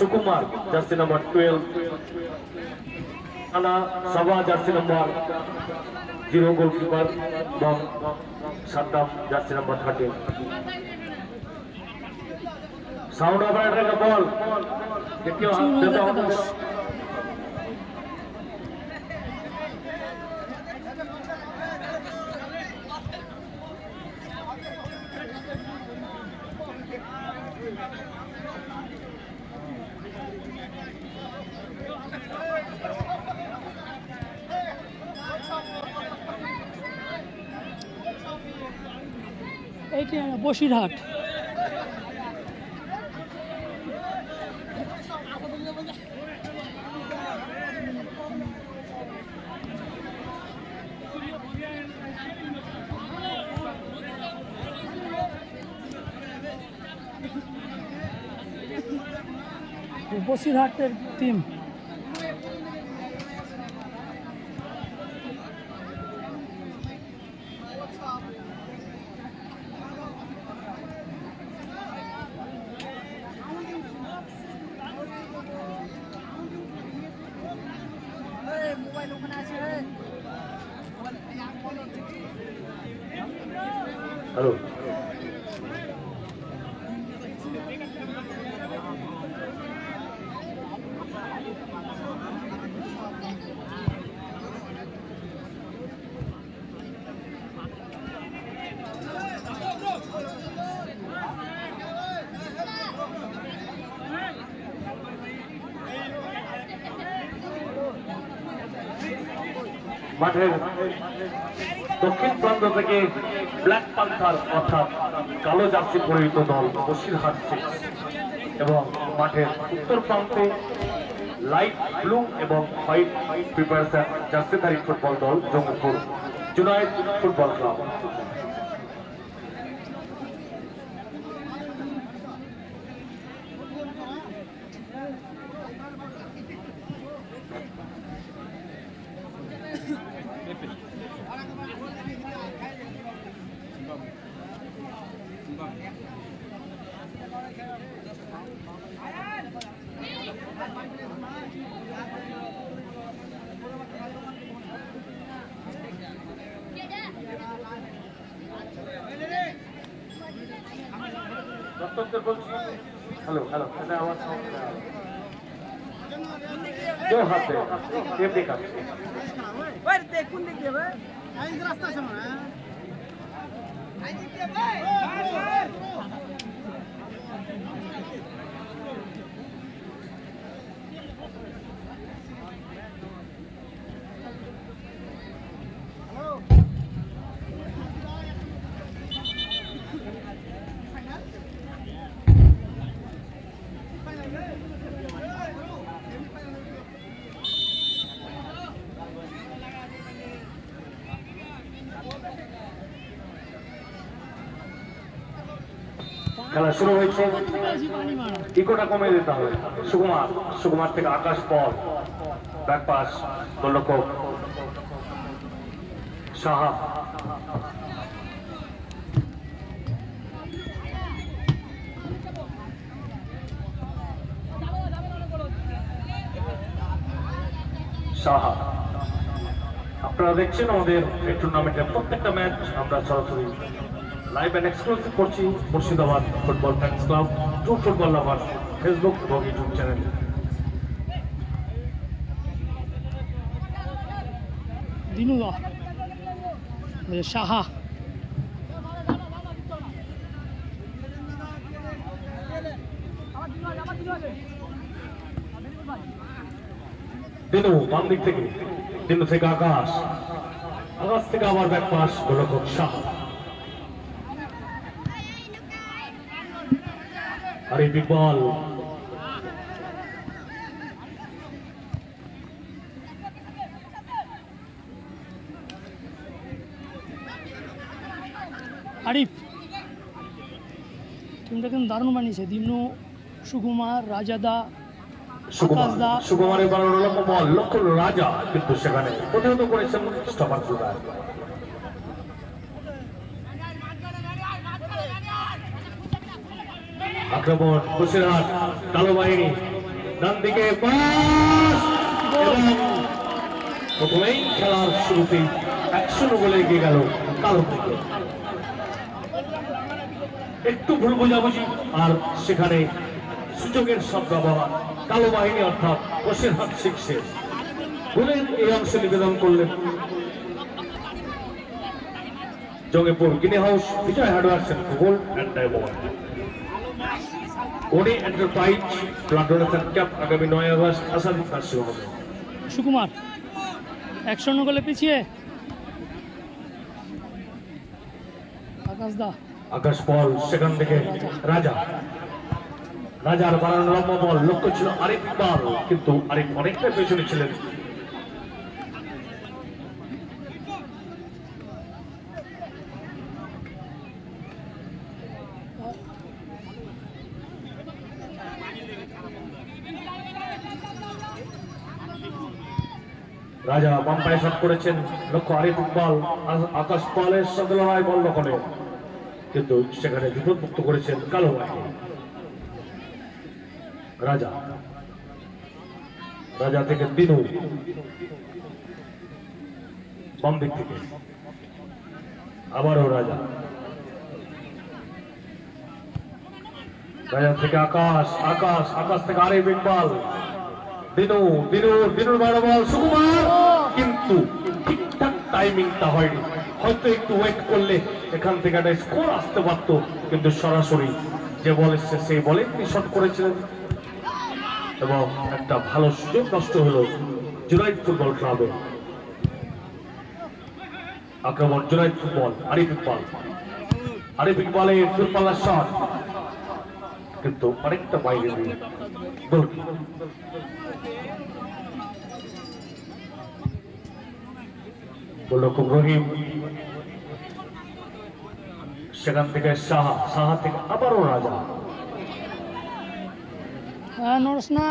सुकुमार Jersey number 12, आना सभा Jersey number 0 goalkeeper Saddam Jersey number 13। Sound operator का बॉल देखिए বসিরহাট বসিরহাটের টিম हेलो মাঠের দক্ষিণ প্রান্ত থেকে ব্ল্যাক পান্থার অর্থাৎ কালো জার্সি পরিহিত দল বসিরহাট সিক্স এবং মাঠের উত্তর প্রান্তে লাইট ব্লু এবং হোয়াইট প্রিপারেশন জার্সিধারী ফুটবল দল Jangipur Junaid football club. Hello hello आवाज जो हाथ दे टेप देखा ওই দেখুন দেখি ভাই এই রাস্তা আছে না এই দিকে ভাই খেলা শুরু হয়েছে, ইকোটা কমে দিতে হবে। সুকুমার, সুকুমার থেকে আকাশ পল, ব্যাক পাস গোলরক্ষক সাহা, সাহা। আপনারা দেখছেন আমাদের এই টুর্নামেন্টের প্রত্যেকটা ম্যাচ আমরা সরাসরি লাইভ এন্ড এক্সক্লুসিভ করছি Murshidabad football fans club, true football লাভার ফেসবুক এবং ইউটিউব চ্যানেল। দিনুদা সাহা দিনু বাম দিক থেকে, দিনু থেকে আকাশ, আকাশ থেকে আবার ব্যাক পাস গোলরক্ষক সাহা। আরে বিগ বল, আরিফ টিমটা কিন্তু দারুণ বানিয়েছে। দিমনু, সুকুমার, রাজাদা, সুকুমারের বানানো লক্ষ্য বল, লক্ষ্য রাজা, কিন্তু সেখানে প্রতিহত করেছেন স্টপার জুড়ায়। আক্রমণ বসিরহাট কালো বাহিনী, ডান দিকে পাস এবং প্রথমেই খেলার শুরুতেই 100 গোলে এগিয়ে গেল কালো থেকে। একটু ভুল বোঝাবুঝি আর সেখানে সুযোগের সদ্ব্যবহার কালো বাহিনী অর্থাৎ বসিরহাট সিক্সের গোলের এই অংশে নিবেদন করলেন Jangipur Gini house Bijoy hardwares and gold and diamond. ওডি এন্টারপ্রাইজ ব্লাড ডোনেশন ক্যাম্প আগামী 9 আগস্ট আসামি ফাঁসি হবে। সুকুমার 100 গোলে পিছিয়ে আকাশ দা আকাশ বল সেখান থেকে রাজা, রাজার বানানো লম্বা বল, লক্ষ্য ছিল আরিফ ইকবাল, কিন্তু আরিফ অনেকটা পেছনে ছিলেন। রাজা বাম পায়ে শট করেছেন, লক্ষ্য আরিফ ইকবাল, আকাশ বলের সঙ্গে লড়াই বল দখলে, কিন্তু সেখানে বিপদ মুক্ত করেছেন কালো বাহিনী। রাজা, রাজা থেকে দিনু বাম দিক থেকে, আবারও রাজা, রাজা থেকে আকাশ, আকাশ, আকাশ থেকে আরিফ ইকবাল, দিনু, দিনুর বড় বল সুকুমার, কিন্তু ঠিকঠাক টাইমিংটা হয়নি। হয়তো একটু ওয়েট করলে এখান থেকে একটা স্কোর আসতে পারত, কিন্তু সরাসরি যে বল এসছে সেই বলে তিনি শট করেছিলেন এবং একটা ভালো সুযোগ নষ্ট হলো জুনাইদ ফুটবল ক্লাবে। আক্রমণ জুনাইদ ফুটবল, আরিফ ইকবাল, আরিফ ইকবালের দূরপাল্লার শট, কিন্তু অনেকটা বাইরে দিয়ে গোলকিপার। খুব রহিম, সেখান থেকে সাহা, সাহা থেকে আবারও রাজা, নড়স না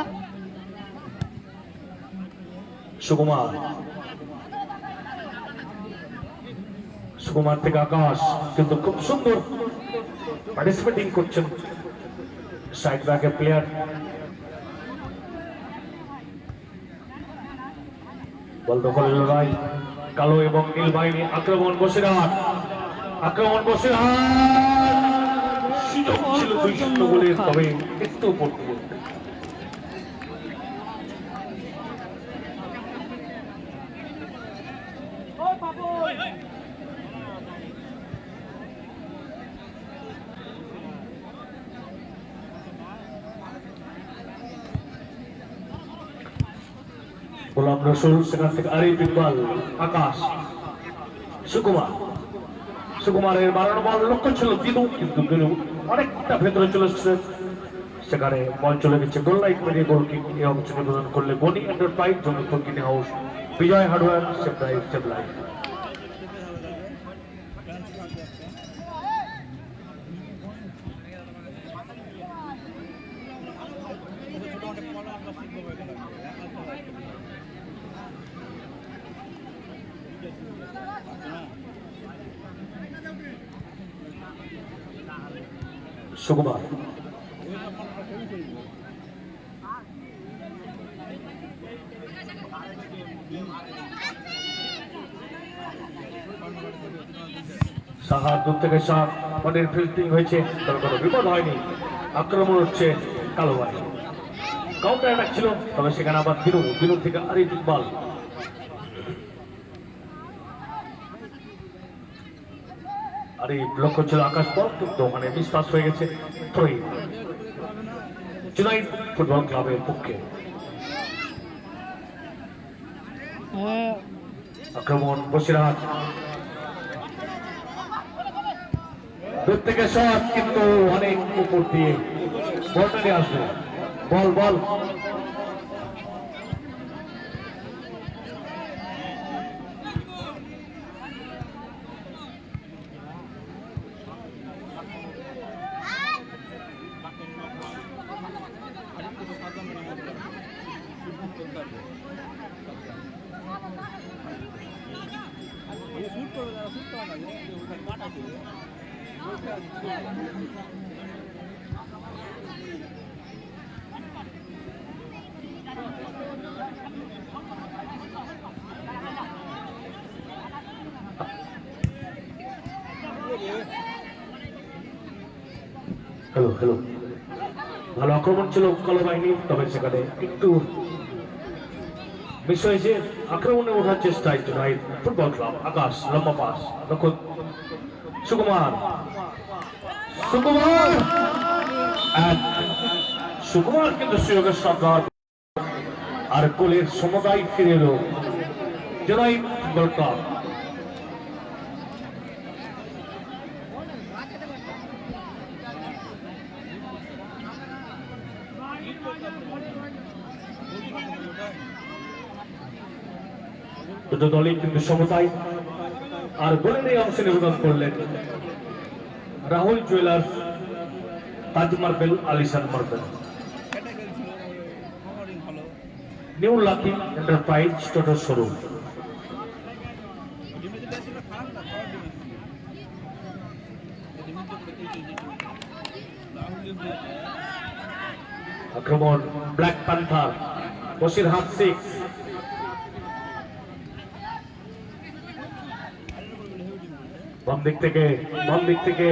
সুকুমার, সুকুমার থেকে আকাশ, কিন্তু খুব সুন্দর পার্টিসিপেটিং করছেন সাইড ব্যাকের প্লেয়ার। বল দখলের লড়াই কালো এবং নীল বাহিনী, আক্রমণ বসিরহাট, আক্রমণ বসিরহাট, সুযোগ ছিল 200 গোলের, তবে একটু পড়তে পড়তে গোলাম রসুল, সেখান থেকে আরিফ ইকবাল, আকাশ, সুকুমার, সুকুমারের বাড়ানো বল, লক্ষ্য ছিল দিনু, কিন্তু দিনু অনেকটা ভেতরে চলে এসেছে, সেখানে বল চলে গেছে গোল লাইন পেরিয়ে। গোল কিক এই অংশ নিবেদন করলে গনি এন্টারপ্রাইজ জঙ্গিপুর গিনি হাউস বিজয় হার্ডওয়্যার সেপ্লাই। সুকুমার, সাহার দূর থেকে শট, অনেক ফিল্ডিং হয়েছে, তবে কোনো বিপদ হয়নি। আক্রমণ হচ্ছে কালো বাহিনী, কাউন্টার অ্যাটাক ছিল, তবে সেখানে আবার দিনু থেকে আরিফ ইকবাল, আরিফ, লক্ষ্য ছিল আকাশ বল, কিন্তু ওখানে মিসপাস হয়ে গেছে। জুনাইদ ফুটবল ক্লাবের পক্ষে আক্রমণ বসিরহাট, দূর থেকে শট, কিন্তু অনেক উপর দিয়ে বলটা নিয়ে আসবে, বল হলো। ভালো আক্রমণ ছিল কালো বাহিনী, তবে সেখানে একটু মিস হয়েছে। আক্রমণে ওঠার চেষ্টায় জুনাইদ ফুটবল ক্লাব। আকাশ লম্বা পাস, লক্ষ্য সুকুমার। সুকুমার সুকুমার কিন্তু সুযোগের সরকার আর গোলের সমতায় ফিরে এলো জুনাইদ ফুটবল ক্লাব। দুটো দলই কিন্তু সমতায়। আর গোলের এই অংশে নিবেদন করলেন Rahul jewellers, Taj marble, Alishan marble, new lucky enterprise toto showroom. আক্রমণ ব্ল্যাক প্যান্থার, বসিরহাট 6। বাম দিক থেকে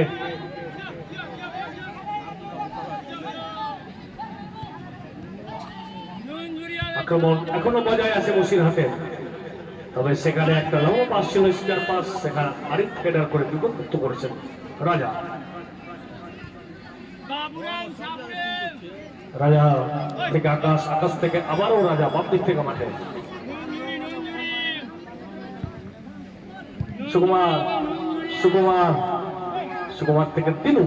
আক্রমণ এখনো বজায় আছে বসিরহাটে, তবে সেখানে একটা লম্বা পাস ছিল, স্কয়ার পাস, সেখানে আরিফ হেডার করে বিপদমুক্ত করেছেন রাজা। রাজা থেকে আকাশ, আকাশ থেকে আবারও রাজা, বাম দিক থেকে মাঠে সুকুমার। সুকুমার সুকুমার থেকে তিনু।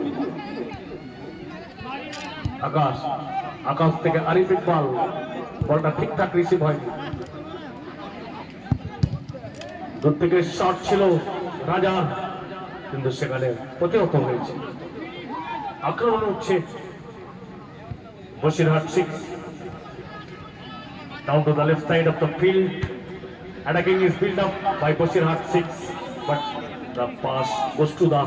আকাশ, আকাশ থেকে আরিফ ইকবাল, বলটা ঠিকঠাক রিসিভ হয়নি। দূর থেকে শট ছিল রাজার, কিন্তু সেখানে প্রতিহত হয়েছে। আক্রমণ উঠছে Basirhat 6 down to the left side of the field. Attacking is built up by Bosirhat 6, but the pass goes to the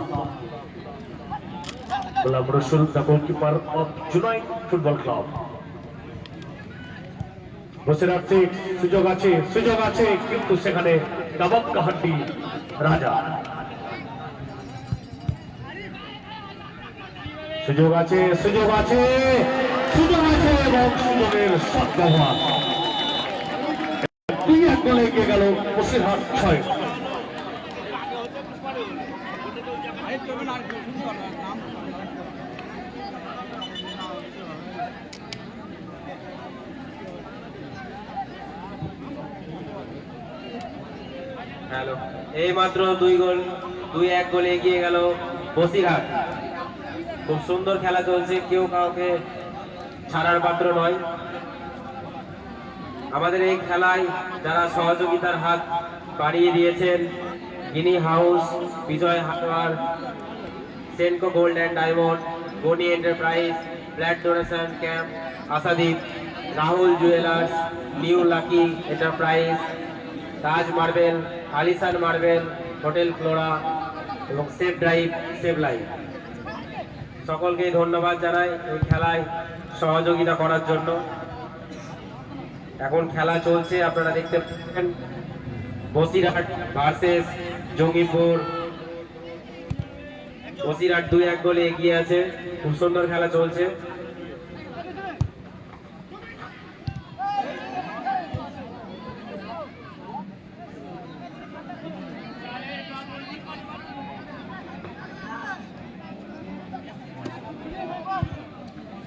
Ghulam Rasul, the goalkeeper of Junaid Football Club. Bosirhat 6 সুযোগ আছে, কিন্তু সেখানে দাবাক্কা হাড্ডি রাজা। সুযোগ আছে এবং সুযোগের সদ্ব্যবহার। 2-1 গোলে এগিয়ে গেল বসিরহাট 6। হ্যালো, এই মাত্র 2-1 গোলে এগিয়ে গেল বসিরহাট। খুব সুন্দর খেলা চলছে, কেউ কাউকে ছাড়ার পাত্র নয়। আমাদের এই খেলায় যারা সহযোগিতার হাত বাড়িয়ে দিয়েছেন, Gini house, Bijoy hardware, Senco gold and diamond, Goni enterprise, blood donation camp, Asadip, Rahul jewellers, new lucky enterprise, Taj marble, Alishan marble, hotel Flora এবং সেফ ড্রাইভ, সেভ লাইফ, সকলকে ধন্যবাদ জানাই এই খেলায় সহযোগিতা করার জন্য। এখন খেলা চলছে, আপনারা দেখতে পাচ্ছেন বসিরহাট ভার্সেস জঙ্গিপুর। বসিরহাট 2-1 গোলে এগিয়ে আছে, খুব সুন্দর খেলা চলছে।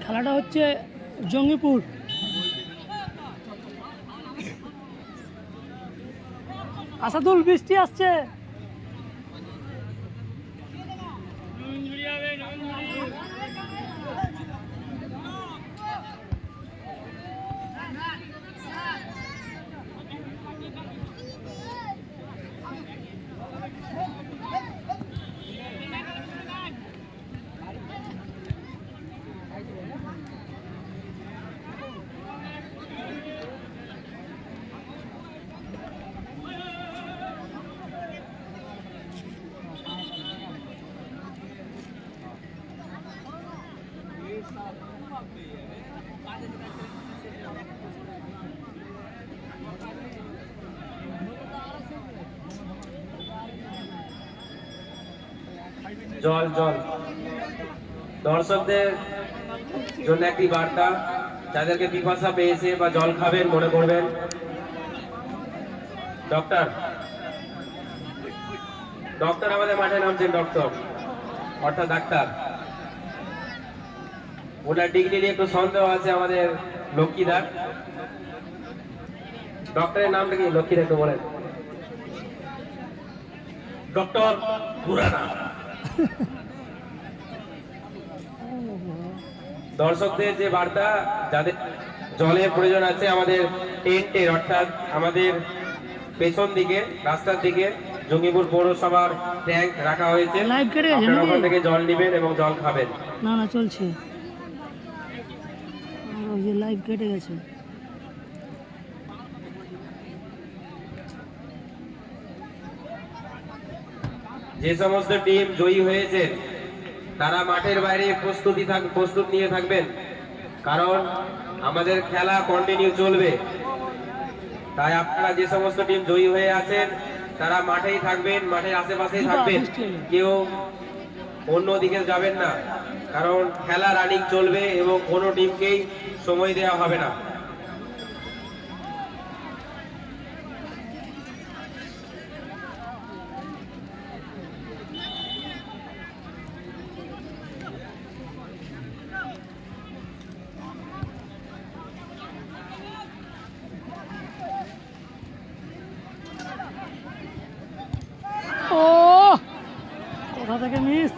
খেলাটা হচ্ছে জঙ্গিপুর। আসাদুল, বৃষ্টি আসছে। জল দর্শকদের জন্য একটি বার্তা, যাদেরকে পিপাসা পেয়েছে বা জল খাবেন মনে করবেন। ডক্টর ডক্টর আমাদের মাঠে নামছেন, ডক্টর অর্থাৎ ডাক্তার। ওনার ডিগ্রি নিয়ে একটু সন্দেহ আছে আমাদের লক্ষ্মীদার। ডক্টরের নামটা কি লক্ষ্মীদা একটু বলেন। ডক্টর পুরানা। দর্শকদের যে বার্তা, যাদের জলের প্রয়োজন আছে, আমাদের টেন্টের অর্থাৎ আমাদের পেছন দিকে রাস্তার দিকে জঙ্গিপুর পৌরসভার ট্যাঙ্ক রাখা হয়েছে। লাইভ কেটে গেছে আপনারা নাকি? ওখান থেকে জল নেবেন এবং জল খাবেন। না না চলছে, ওই যে লাইভ কেটে গেছে। যে সমস্ত টিম জয়ী হয়েছে তারা মাঠের বাইরে প্রস্তুত নিয়ে থাকবেন, কারণ আমাদের খেলা কন্টিনিউ চলবে। তাই আপনারা যে সমস্ত টিম জয়ী হয়ে আছেন তারা মাঠেই থাকবেন, মাঠের আশেপাশেই থাকবেন, কেউ অন্য দিকে যাবেন না, কারণ খেলা রানিং চলবে এবং কোনো টিমকেই সময় দেওয়া হবে না। ও কোথা থেকে মিস।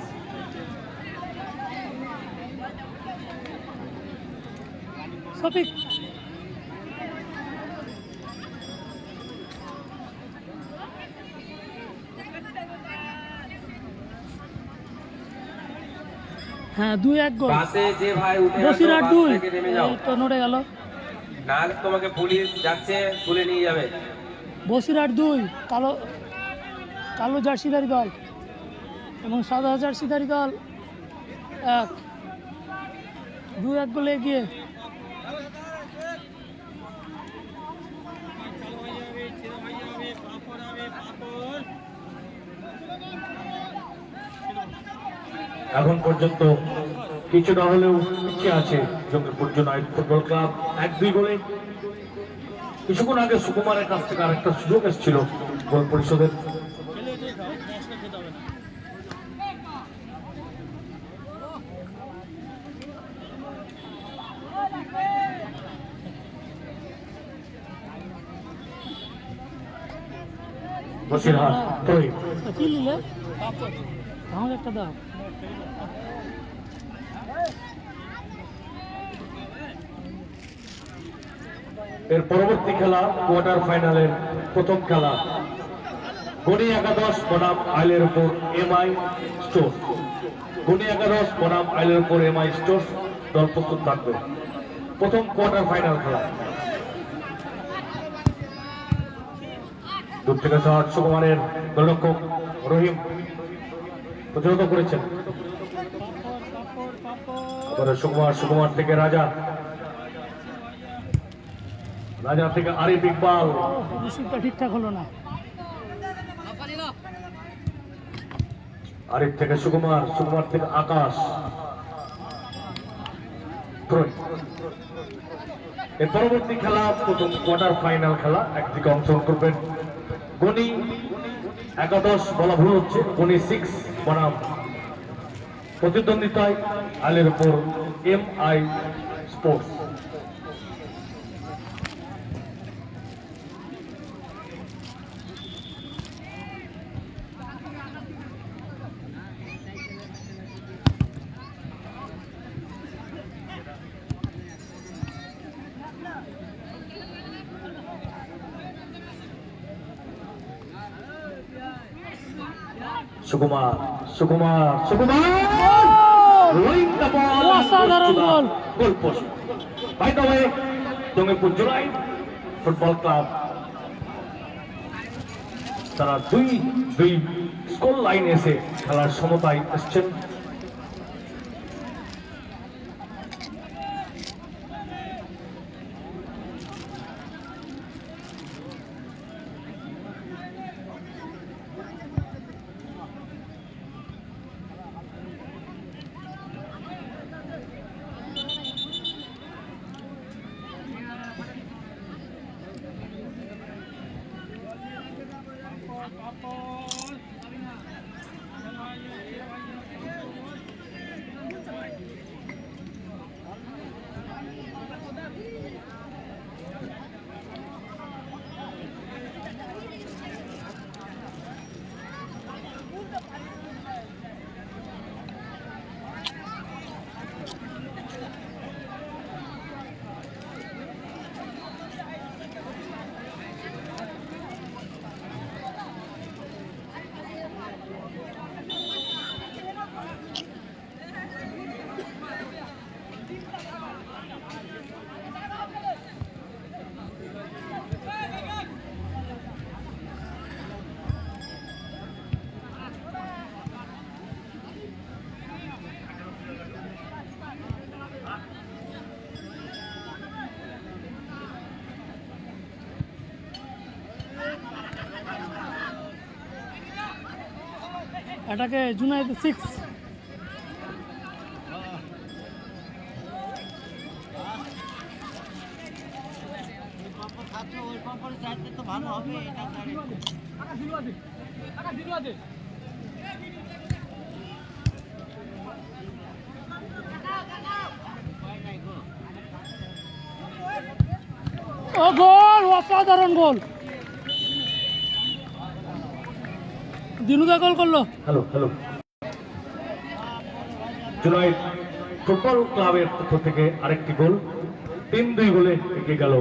সফিক হ্যাঁ 2-1 গোল। বাসে যে ভাই উঠে আসো, বসিরহাট বাস 2, থেকে নেমে যাও, এই তো নড়ে গেল। নাহলে তোমাকে পুলিশ যাচ্ছে তুলে নিয়ে যাবে। বসিরহাট 2, কালো কালো জার্সিধারী দল এবং সাদা জার্সিধারী দল 2-1 গোলে এগিয়ে। এখন পর্যন্ত কিছুটা হলেও পিছিয়ে আছে জঙ্গিপুর জুনাইদ ফুটবল ক্লাব 1-2 গোলে। কিছুক্ষণ আগে সুকুমারের কাছ থেকে আরেকটা সুযোগ এসেছিল গোল পরিশোধের। বসিরহাট 3। কি নিলে আমাকে একটা দাও। এর পরবর্তী খেলা কোয়ার্টার ফাইনালের প্রথম খেলা গনি একাদশ বনাম আইলের উপর এমআই স্টোর। গনি একাদশ বনাম আইলের উপর এমআই স্টোর দল প্রস্তুত থাকবে। প্রথম কোয়ার্টার ফাইনাল খেলা। দূর থেকে শট, সুকুমারের গোলরক্ষক রহিম প্রতিহত করেছেন। সুকুমার থেকে রাজা থেকে আরিফ ইকবাল। রিসিভটা ঠিকঠাক হলো না। আরিফ থেকে সুকুমার থেকে আকাশ। এর পরবর্তী খেলা প্রথম কোয়ার্টার ফাইনাল খেলা। একদিকে অংশগ্রহণ করবেন গনি একাদশ, বলা ভুল হচ্ছে, গনি 6 বনাম প্রতিদ্বন্দ্বিতায় আলের উপর এমআই স্পোর্টস। সুকুমার অসাধারণ goal. Goal post. By the way, Jangipur Junaid football club তারা দুই স্কোর লাইন এসে খেলার সমতায় এসছেন। এটাকে জুনাইদ 6। ভালো হবে ও গোল, অসাধারণ গোল। দিনুদা গোল করলো। হ্যালো হ্যালো জুনাইদ ফুটবল ক্লাবের পক্ষ থেকে আরেকটি গোল, 3-2 গোলে এগিয়ে গেল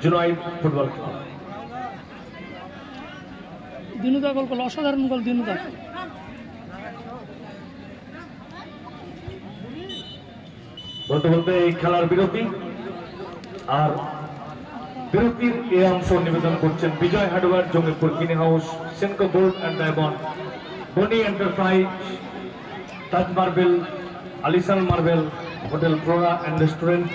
জুনাইদ ফুটবল ক্লাব। দিনুদা গোল করলো, অসাধারণ গোল দিনুদা। বলতে বলতে এই খেলার বিরতি, আর বিরতির এই অংশ নিবেদন করছেন Bijoy hardware, Jangipur Gini house, Senco gold and diamond, Boni enterprise, Taj marble, Alishan marble, hotel Flora and restaurant.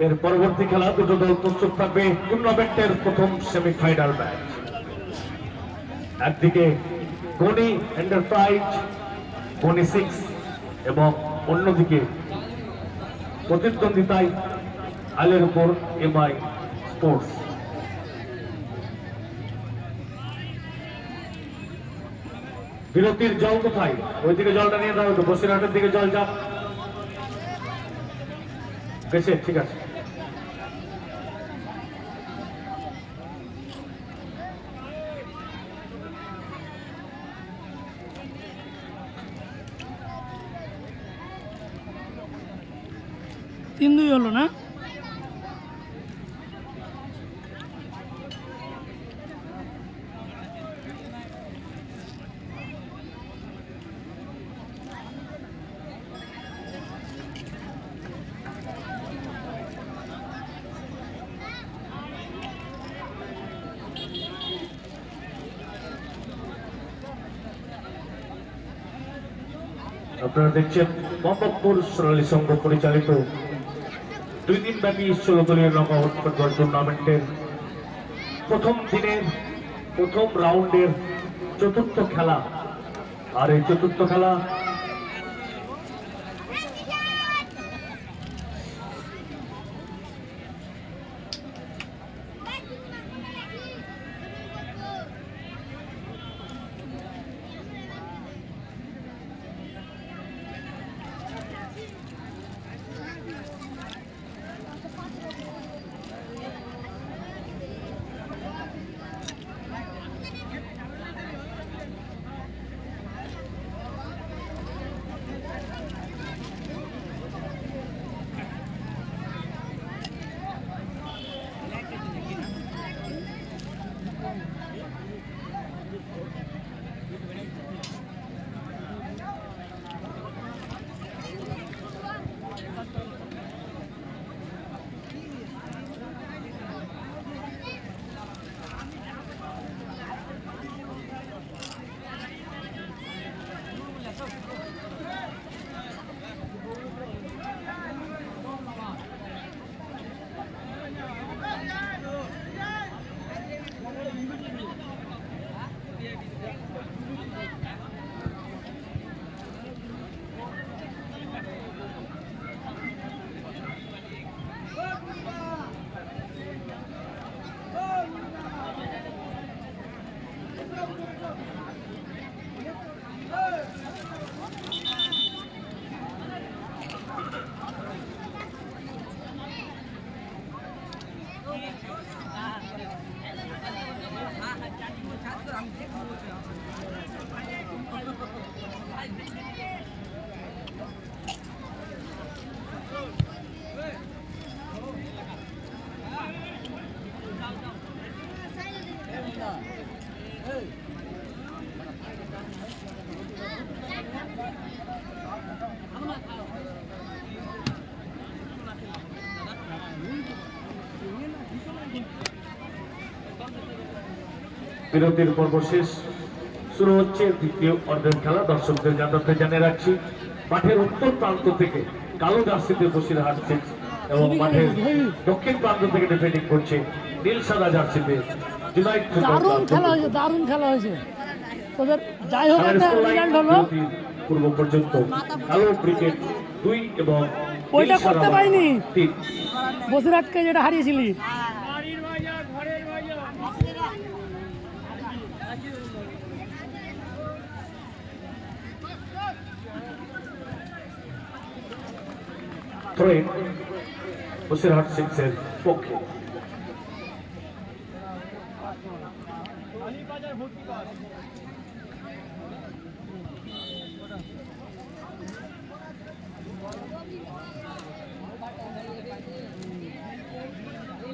এর পরবর্তী খেলা দুটো দল প্রস্তুত থাকবে টুর্নামেন্টের প্রথম সেমিফাইনাল ম্যাচ। একদিকে গনি এন্টারপ্রাইজ, গনি 6 এবং অন্যদিকে প্রতিদ্বন্দ্বিতায় আলের উপর এমআই স্পোর্টস। বিরতির জল কোথায়? ওইদিকে জলটা নিয়ে যাও, তো বসিরহাটের দিকে জল যা গেছে, ঠিক আছে। তিন দুই হলো না? আপনারা দেখছেন মোহাম্মদপুর সোনালী সংঘ পরিচালিত 2 দিন ব্যাপী 16 দলীয় নকআউট ফুটবল টুর্নামেন্টের প্রথম দিনের প্রথম রাউন্ডের চতুর্থ খেলা। আর এই চতুর্থ খেলা বিরতির পর্ব শেষ, শুরু হচ্ছে দ্বিতীয় অর্ধের খেলা। দর্শকদের জানাতে জানিয়ে রাখছি, মাঠের উত্তর প্রান্ত থেকে কালো জার্সিতে বসিরহাট সিক্স এবং মাঠের দক্ষিণ প্রান্ত থেকে ডিফেন্ডিং করছে নীল সাদা জার্সিতে জুনাইদ ফুটবল দারুণ ক্লাব। খেলা হয়েছে, দারুণ খেলা হয়েছে তোদের। যাই হোক খেলার একটা স্কোর লাইন রেজাল্ট হলো। বিরতির পূর্ব পর্যন্ত কালো ক্রিকেট 2 এবং ওইটা নীল সাদা করতে পারিনি। 3। বসিরহাটকে যেটা হারিয়েছিলি। থ্রো ইন বসিরহাট সিক্সের পক্ষে।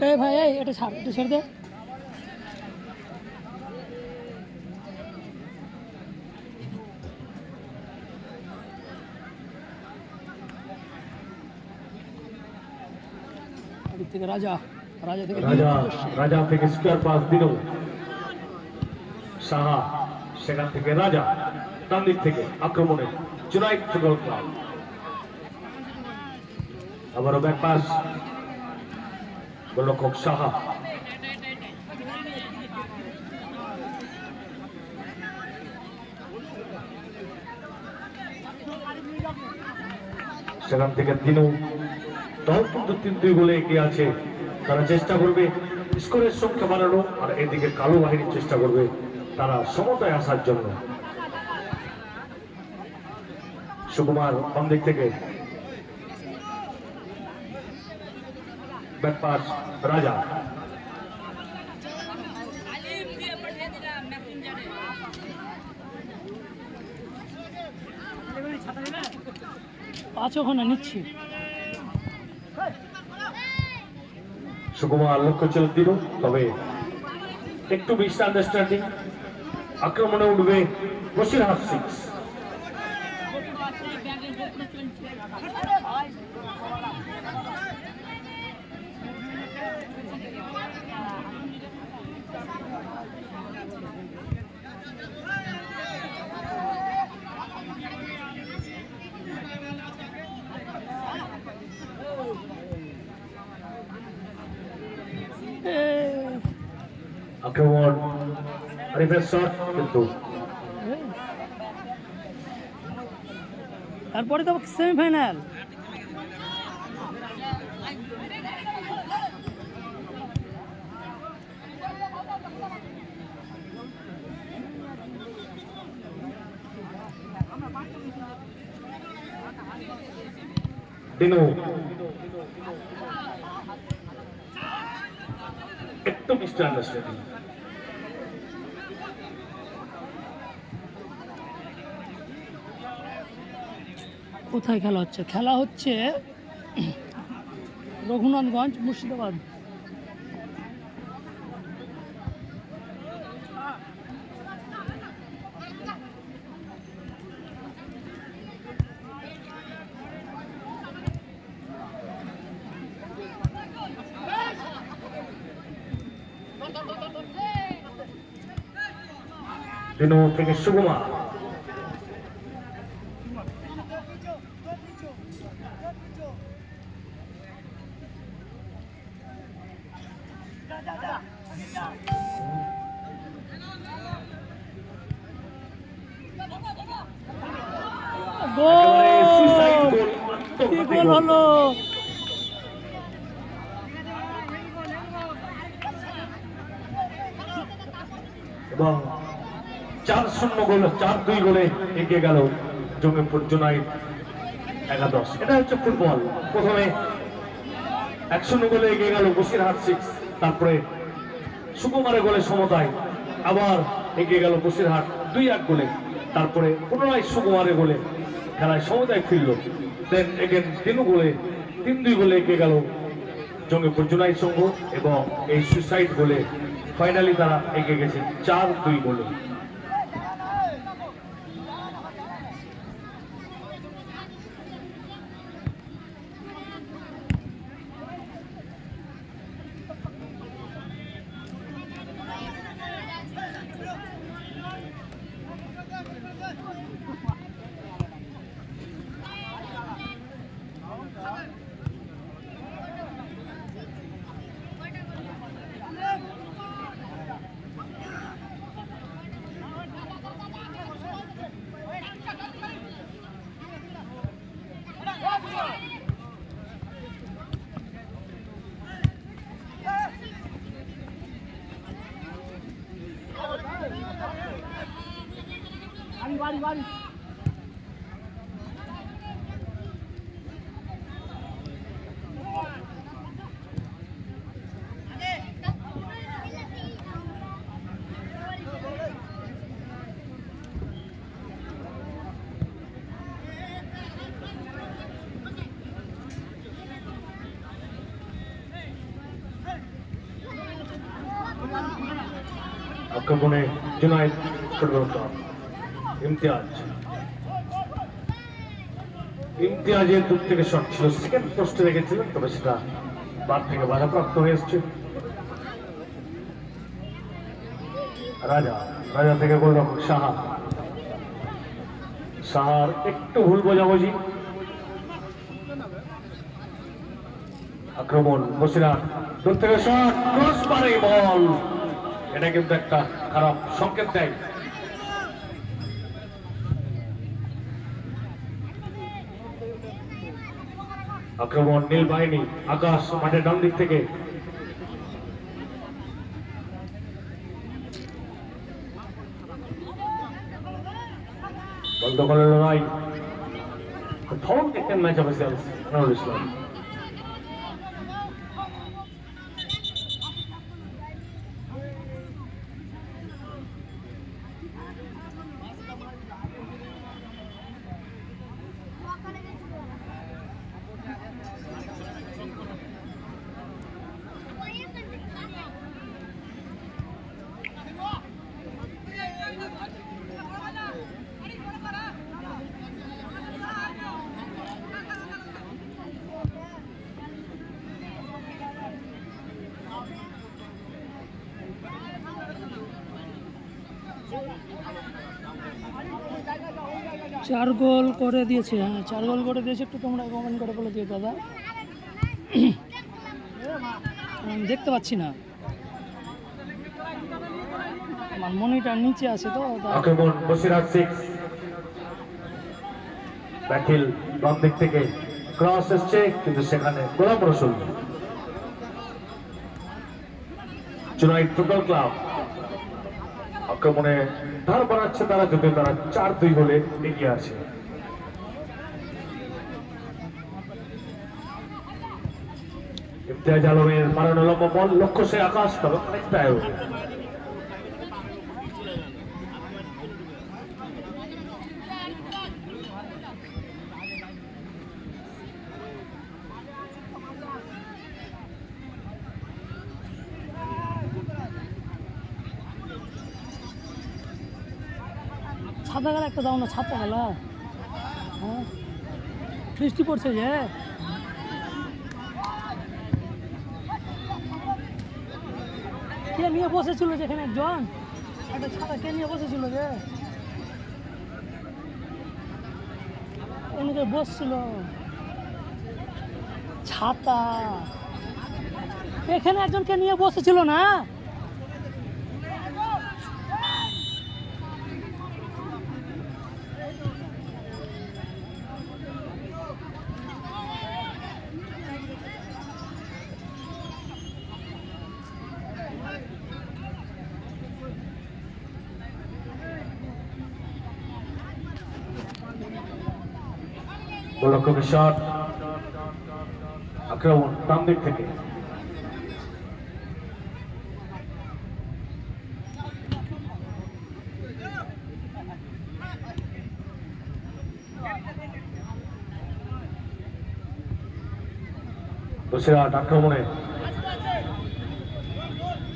এই ভাই এই এটা ছাড়, এটা ছেড়ে দে। এদিক থেকে রাজা, রাজা থেকে রাজা থেকে স্কোয়ার পাস দিল সাহা, সেখান থেকে রাজা ডান দিক থেকে আক্রমণে জুনাইদ ফুটবল ক্লাব। আবারও ব্যাক পাস, গোলরক্ষক সাহা, সেখান থেকে দিনু। দল কিন্তু 3-2 গোলে এগিয়ে আছে। তারা চেষ্টা করবে স্কোরের সংখ্যা বাড়ানো, আর এদিকে কালো বাহিনীর চেষ্টা করবে তারা সমতায় আসার জন্য। সুকুমার বাম দিক থেকে ব্যাক পাস রাজা, পাঁচ ওখানে নিচ্ছি। সুকুমার লক্ষ্য ছিল দিল, তবে একটু মিস আন্ডারস্ট্যান্ডিং। আক্রমণে উঠবে বসিরহাট সিক্স। আক্রমণ আরিফের শট, কিন্তু তারপরে তো সেমিফাইনাল। দিনু একটু মিস আন্ডারস্ট্যান্ডিং। কোথায় খেলা হচ্ছে? খেলা হচ্ছে রঘুনাথগঞ্জ, মুর্শিদাবাদ। দিনু থেকে সুকুমার, একেবারে সুইসাইড গোল! গোল, কি আত্মঘাতী গোল গোল। হলো! এবং 4-0 গোল, 4-2 গোলে এগিয়ে গেল জঙ্গিপুর জুনাইদ একাদশ। এটা হচ্ছে ফুটবল। প্রথমে 1-0 গোলে এগিয়ে গেল বসিরহাট সিক্স, তারপরে সুকুমারের গোলে সমতায় আবার এগিয়ে গেল বসিরহাট 2-1 গোলে, তারপরে পুনরায় সুকুমারের গোলে খেলায় সমতায় ফিরল। দেন এগেন দিনু গোলে 3-2 গোলে এগিয়ে গেল জঙ্গিপুর জুনাইদ সংঘ, এবং এই সুইসাইড গোলে ফাইনালি তারা এগিয়ে গেছে 4-2 গোলে। বাড়ি আক্রমণে জুনাইদ ফুটবল ক্লাব। ইমতিয়াজের দূর থেকে শট ছিল, সেকেন্ড পোস্টে রেখেছিলেন, তবে সেটা বার থেকে বাধাপ্রাপ্ত হয়ে এসছে। রাজা থেকে গোলরক্ষক সাহার একটু ভুল বোঝাবুঝি। আক্রমণ বসিরহাট, দূর থেকে শট, ক্রস বারে বল। এটা কিন্তু একটা খারাপ সংকেত দেয়। আক্রমণ নীল বাহিনী, আকাশ মাঠের ডান দিক থেকে। বল দখলের লড়াই, প্রথম দেখতেন ম্যাচ অফিসিয়াল নুরুল ইসলাম। চার গোল করে দিয়েছে, হ্যাঁ 4 গোল করে দিয়েছে। একটু তোমরা কমেন্ট করে বলে দিও দাদা, আমি দেখতে পাচ্ছি না, আমার মনিটর নিচে আছে তো। আক্রমণ বসিরহাট 6, ব্যাটিল বাম দিক থেকে ক্রস এসছে, কিন্তু সেখানে গোলাম রসুল। জুনাইদ ফুটবল ক্লাব আক্রমণে ধার বাড়াচ্ছে তারা, যদি তারা 4-2 গোলে এগিয়ে আছে। ইমতিয়াজ আলমের মারানো লম্বা বল, লক্ষ্য সে আকাশ, তবে অনেকটা আয়োগ। ছাতা গেলা একটা দাও না, ছাতা গেলা। হ্যাঁ বৃষ্টি পড়ছে যে, কে নিয়ে বসেছিল যেখানে একজন, একটা ছাতা কে নিয়ে বসেছিল যে এদিকে বসছিল, ছাতা এখানে একজনকে নিয়ে বসেছিল না। গোলরক্ষকের শট, আক্রমণ বাম দিক থেকে। বসিরহাট আক্রমণে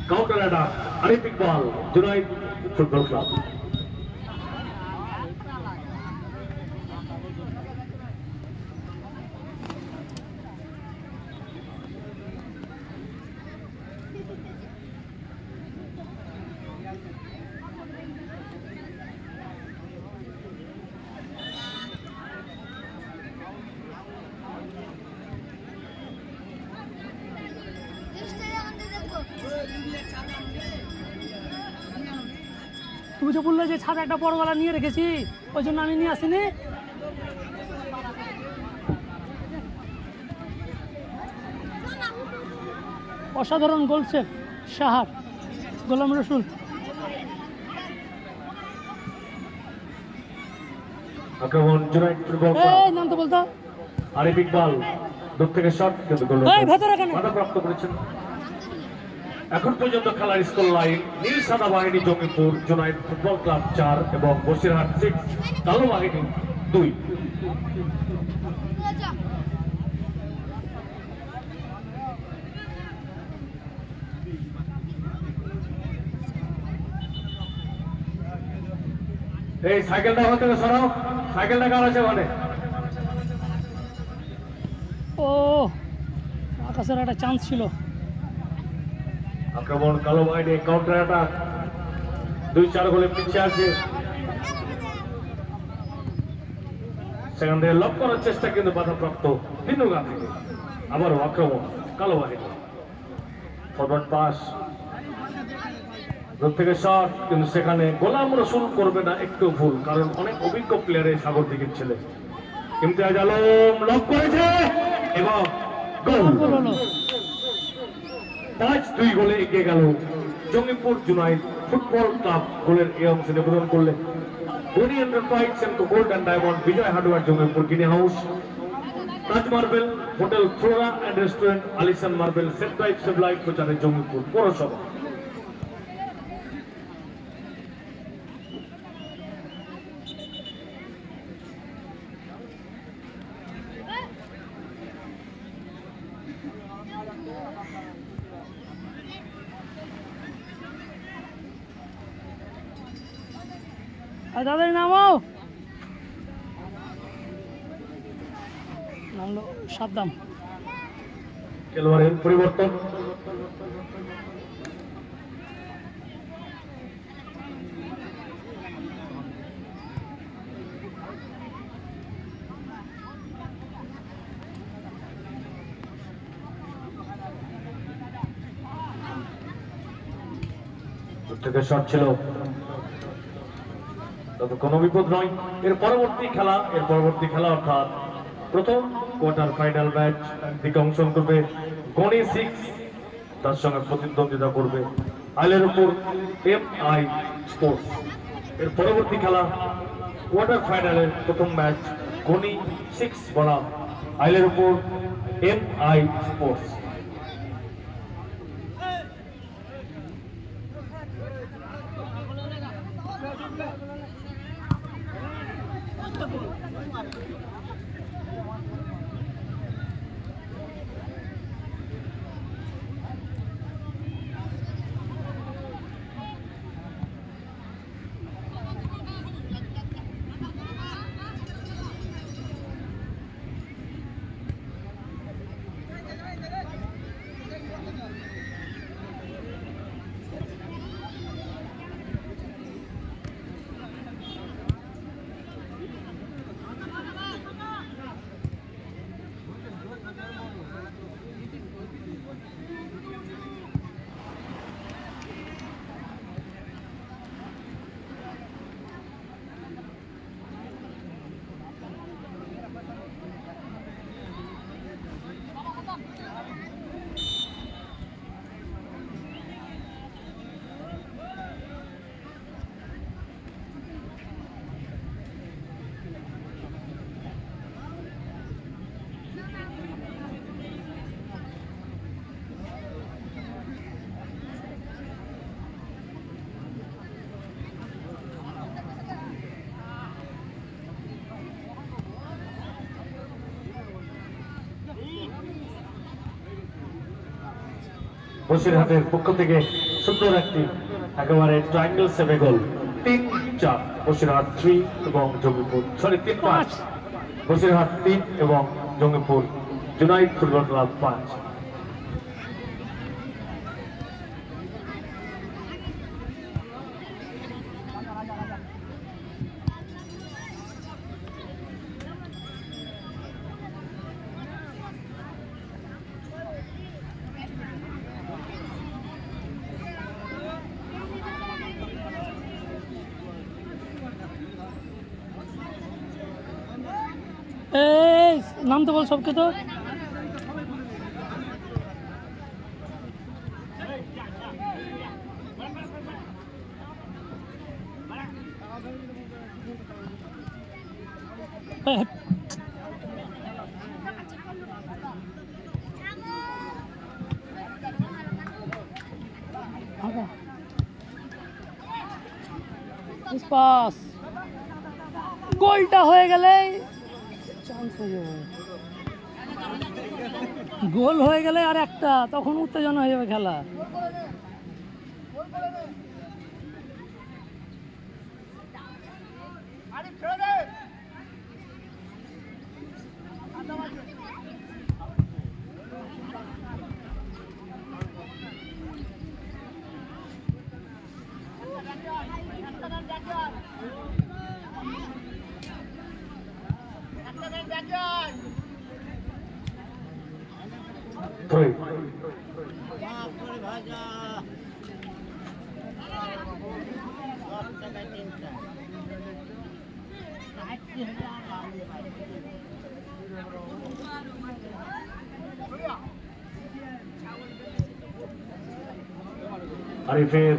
counter attack, Arif Iqbal, Junaid football club. তুমি যে বললে যে ছাদে একটা বড়বেলা নিয়ে রেখেছি, ওই জন্য আমি নিয়ে আসিনি। অসাধারণ গোল সেভ সাহার, গোলাম রসুল। আক্রমণ জুনাইদ ফুটবল ক্লাব। এই নাম তো বলতো। আরিফ ইকবাল দূর থেকে শট কিন্তু গোল এই ভেতরে কেন? বাধাপ্রাপ্ত করেছেন। এখন পর্যন্ত খেলার স্কোর লাইন নীল সাদা বাহিনী জঙ্গিপুর জুনাইদ ফুটবল ক্লাব 4 এবং বসিরহাট 6 কালো বাহিনী 2। এই সাইকেলটা ওখান থেকে সরাও, সাইকেলটা কার আছে ওখানে? ও আকাশের একটা চান্স ছিল। আক্রমণ কালো বাহিনী কাউন্টার অ্যাটাক 2-4 গোলে পিছিয়ে আছে। সেখান থেকে লক করার চেষ্টা কিন্তু বাধাপ্রাপ্ত তিনুগা থেকে। আবারও আক্রমণ কালো বাহিনী ফরওয়ার্ড পাস দূর থেকে শট কিন্তু সেখানে গোলাম রসুল করবে না, একটু ভুল, কারণ অনেক অভিজ্ঞ প্লেয়ারের সাগর দিকের ছেলে। ইমতিয়াজ আলম লক করেছে এবং গোল। গোল হলো। 5-2 গোলে এগিয়ে গেল জঙ্গিপুর জুনাইদ ফুটবল ক্লাব। গোলের এই অংশে নিবেদন করলে Gani enterprise Senco gold and diamond, Bijoy hardware Jangipur, Gini house, Taj marble, hotel Flora and restaurant, Alishan marble, set life save life প্রচারে জঙ্গিপুর পৌরসভা। আর তাদের নামও নামলো সাদ্দাম। খেলোয়াড়ের পরিবর্তন থেকে শট ছিল, তবে কোনো বিপদ নয়। এর পরবর্তী খেলা অর্থাৎ প্রথম কোয়ার্টার ফাইনাল ম্যাচ দিকে অংশগ্রহণ করবে গনি 6, তার সঙ্গে প্রতিদ্বন্দ্বিতা করবে আইলের উপর MI স্পোর্টস। এর পরবর্তী খেলা কোয়ার্টার ফাইনালের প্রথম ম্যাচ গনি 6 বনাম আইলের উপর MI স্পোর্টস। বসিরহাটের পক্ষ থেকে সুন্দর একটি একেবারে ট্রায়াঙ্গেল সেভে গোল 3-4 বসিরহাট 3 এবং জঙ্গিপুর 3-5 বসিরহাট 3 এবং জঙ্গিপুর জুনাইদ ফুটবল ক্লাব 5। এই নাম তো বল সবকে তো। পাস গোলটা হয়ে গেলে চান্স হয়ে যাবে, গোল হয়ে গেলে আর একটা, তখন উত্তেজনা হয়ে যাবে খেলা। Three. আরিফের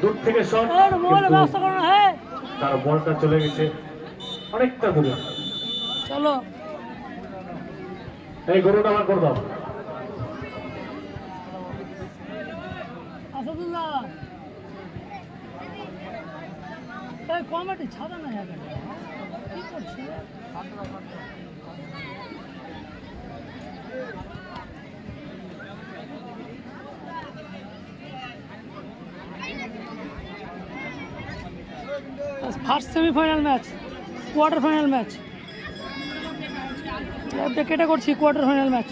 দূর থেকে শট, মোবাইলে ব্যবস্থা করো না। হ্যাঁ তার বলটা চলে গেছে অনেকটা দূরে। চলো এই গরুটা আমার করে দাও। আসাদুল্লাহ এই কমিটি ছাড়া না কি করছে? First semifinal match, quarter final match, কেটে করছি কোয়ার্টার ফাইনাল ম্যাচ।